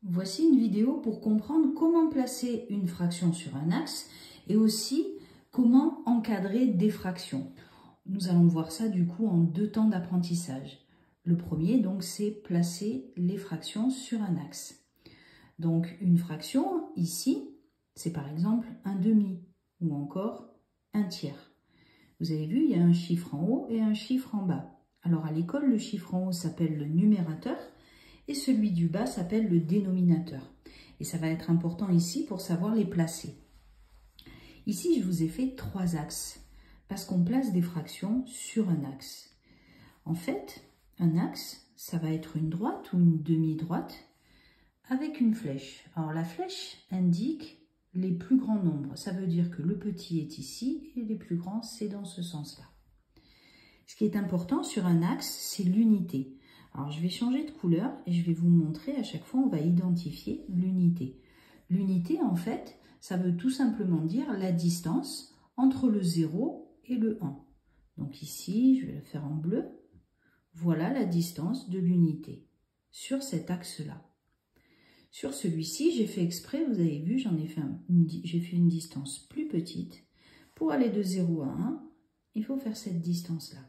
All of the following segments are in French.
Voici une vidéo pour comprendre comment placer une fraction sur un axe et aussi comment encadrer des fractions. Nous allons voir ça du coup en 2 temps d'apprentissage. Le premier donc c'est placer les fractions sur un axe. Donc une fraction ici, c'est par exemple un demi ou encore un tiers. Vous avez vu, il y a un chiffre en haut et un chiffre en bas. Alors à l'école, le chiffre en haut s'appelle le numérateur et celui du bas s'appelle le dénominateur. Et ça va être important ici pour savoir les placer. Ici, je vous ai fait 3 axes parce qu'on place des fractions sur un axe. En fait, un axe, ça va être une droite ou une demi-droite avec une flèche. Alors la flèche indique les plus grands nombres. Ça veut dire que le petit est ici et les plus grands, c'est dans ce sens-là. Ce qui est important sur un axe, c'est l'unité. Alors je vais changer de couleur et je vais vous montrer, à chaque fois on va identifier l'unité. L'unité en fait, ça veut tout simplement dire la distance entre le 0 et le 1. Donc ici, je vais le faire en bleu. Voilà la distance de l'unité sur cet axe-là. Sur celui-ci, j'ai fait exprès, vous avez vu, j'ai fait une distance plus petite. Pour aller de 0 à 1, il faut faire cette distance-là.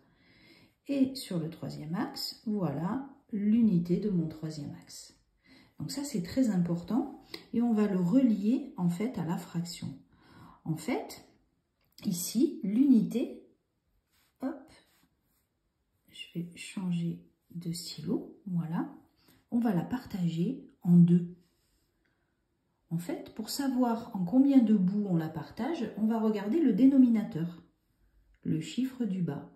Et sur le 3e axe, voilà l'unité de mon 3e axe. Donc ça, c'est très important et on va le relier en fait à la fraction. En fait, ici, l'unité, hop, je vais changer de stylo, voilà, on va la partager en 2. En fait, pour savoir en combien de bouts on la partage, on va regarder le dénominateur, le chiffre du bas.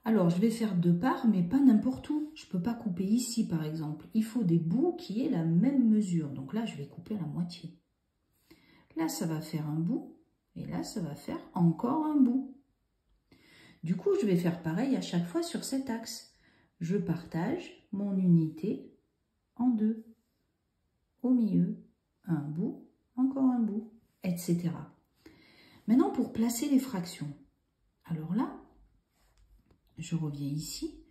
Alors, je vais faire 2 parts, mais pas n'importe où. Je ne peux pas couper ici, par exemple. Il faut des bouts qui aient la même mesure. Donc là, je vais couper la moitié. Là, ça va faire un bout. Et là, ça va faire encore un bout. Du coup, je vais faire pareil à chaque fois sur cet axe. Je partage mon unité en 2. Au milieu, un bout, encore un bout, etc. Maintenant, pour placer les fractions. Alors là, je reviens ici.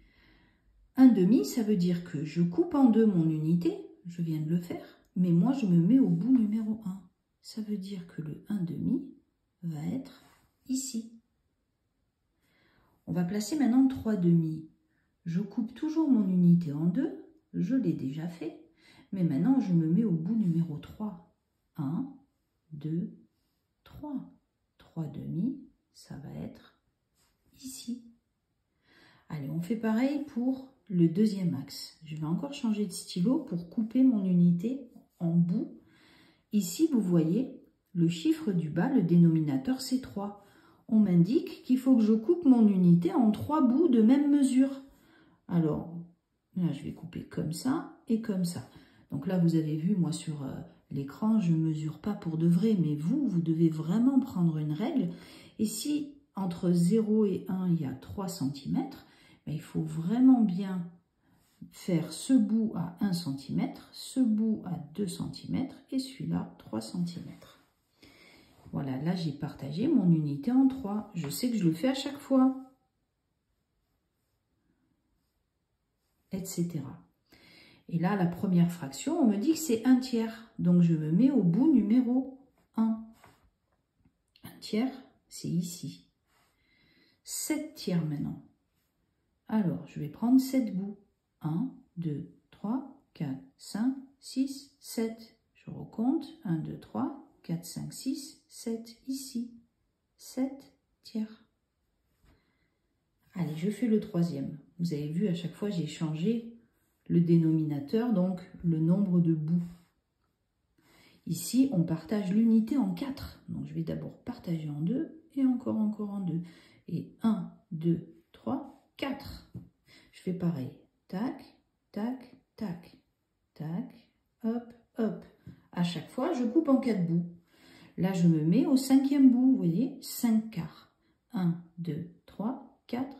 Un demi, ça veut dire que je coupe en 2 mon unité, je viens de le faire, mais moi je me mets au bout numéro 1. Ça veut dire que le 1 demi va être ici. On va placer maintenant 3 demi. Je coupe toujours mon unité en 2, je l'ai déjà fait, mais maintenant je me mets au bout numéro 3. 1, 2, 3. 3 demi, ça va être ici. Allez, on fait pareil pour le 2e axe. Je vais encore changer de stylo pour couper mon unité en bout. Ici, vous voyez, le chiffre du bas, le dénominateur, c'est 3. On m'indique qu'il faut que je coupe mon unité en 3 bouts de même mesure. Alors, là, je vais couper comme ça et comme ça. Donc là, vous avez vu, moi, sur l'écran, je ne mesure pas pour de vrai, mais vous devez vraiment prendre une règle. Et si entre 0 et 1, il y a 3 cm, il faut vraiment bien faire ce bout à 1 cm, ce bout à 2 cm et celui-là 3 cm. Voilà, là j'ai partagé mon unité en 3. Je sais que je le fais à chaque fois, etc. Et là, la première fraction, on me dit que c'est 1 tiers. Donc je me mets au bout numéro 1. 1 tiers, c'est ici. 7 tiers maintenant. Alors, je vais prendre 7 bouts. 1, 2, 3, 4, 5, 6, 7. Je recompte. 1, 2, 3, 4, 5, 6, 7. Ici. 7 tiers. Allez, je fais le 3e. Vous avez vu, à chaque fois, j'ai changé le dénominateur, donc le nombre de bouts. Ici, on partage l'unité en 4. Donc, je vais d'abord partager en 2 et encore en 2. Et 1, 2, 3, 4. Je fais pareil. Tac, tac, tac, tac, hop, hop. À chaque fois, je coupe en 4 bouts. Là, je me mets au 5e bout, vous voyez, 5 quarts. 1, 2, 3, 4,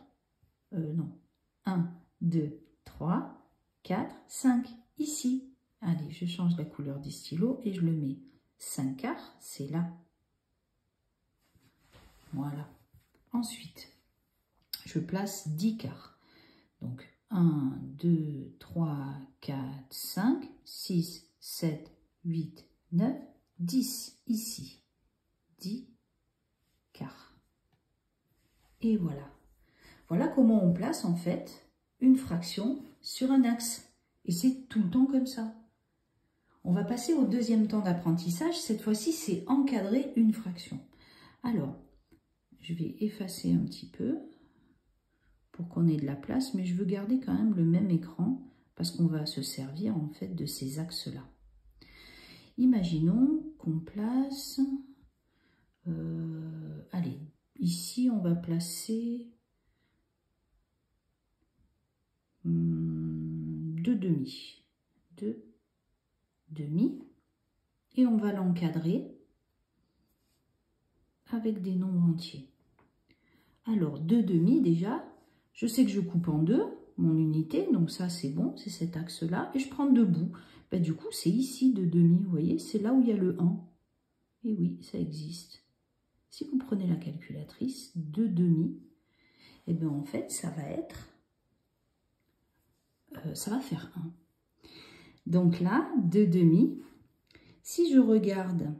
non. 1, 2, 3, 4, 5, ici. Allez, je change la couleur du stylo et je le mets. 5 quarts, c'est là. Voilà. Ensuite, je place 10 quarts. Donc, 1, 2, 3, 4, 5, 6, 7, 8, 9, 10 ici. 10 quarts. Et voilà. Voilà comment on place en fait une fraction sur un axe. Et c'est tout le temps comme ça. On va passer au deuxième temps d'apprentissage. Cette fois-ci, c'est encadrer une fraction. Alors, je vais effacer un petit peu pour qu'on ait de la place, mais je veux garder quand même le même écran parce qu'on va se servir en fait de ces axes-là. Imaginons qu'on place, allez, ici on va placer 2 demi, 2 demi, et on va l'encadrer avec des nombres entiers. Alors 2 demi déjà, je sais que je coupe en deux mon unité, donc ça c'est bon, c'est cet axe-là, et je prends 2 bouts. Ben, du coup c'est ici 2 demi, vous voyez, c'est là où il y a le 1. Et oui, ça existe. Si vous prenez la calculatrice, 2 demi, et bien en fait ça va être, ça va faire 1. Donc là, 2 demi, si je regarde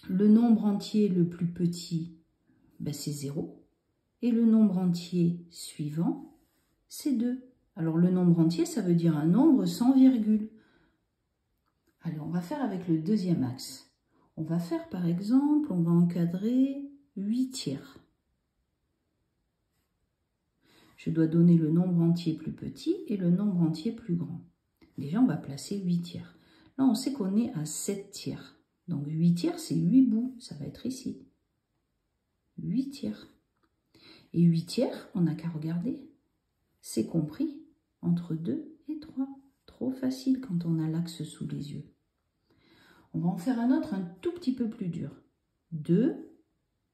le nombre entier le plus petit, ben c'est 0. Et le nombre entier suivant, c'est 2. Alors le nombre entier, ça veut dire un nombre sans virgule. Alors on va faire avec le deuxième axe. On va faire par exemple, on va encadrer 8 tiers. Je dois donner le nombre entier plus petit et le nombre entier plus grand. Déjà, on va placer 8 tiers. Là, on sait qu'on est à 7 tiers. Donc 8 tiers, c'est 8 bouts. Ça va être ici. 8 tiers. Et 8 tiers, on n'a qu'à regarder. C'est compris entre 2 et 3. Trop facile quand on a l'axe sous les yeux. On va en faire un autre un tout petit peu plus dur. 2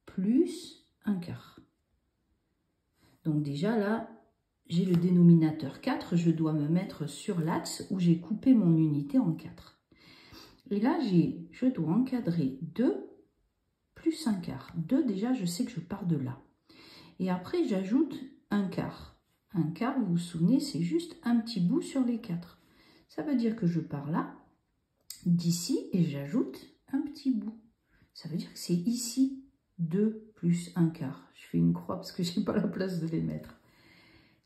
plus 1 quart. Donc déjà là, j'ai le dénominateur 4. Je dois me mettre sur l'axe où j'ai coupé mon unité en 4. Et là, je dois encadrer 2 plus 1 quart. 2, déjà, je sais que je pars de là. Et après, j'ajoute 1 quart. 1 quart, vous vous souvenez, c'est juste un petit bout sur les 4. Ça veut dire que je pars là, d'ici, et j'ajoute un petit bout. Ça veut dire que c'est ici 2 plus 1 quart. Je fais une croix parce que je n'ai pas la place de les mettre.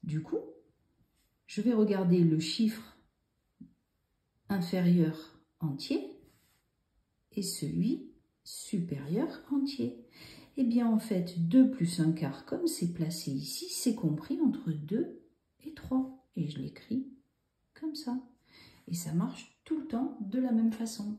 Du coup, je vais regarder le chiffre inférieur entier et celui supérieur entier. Eh bien, en fait, 2 plus 1 quart, comme c'est placé ici, c'est compris entre 2 et 3. Et je l'écris comme ça. Et ça marche tout le temps de la même façon.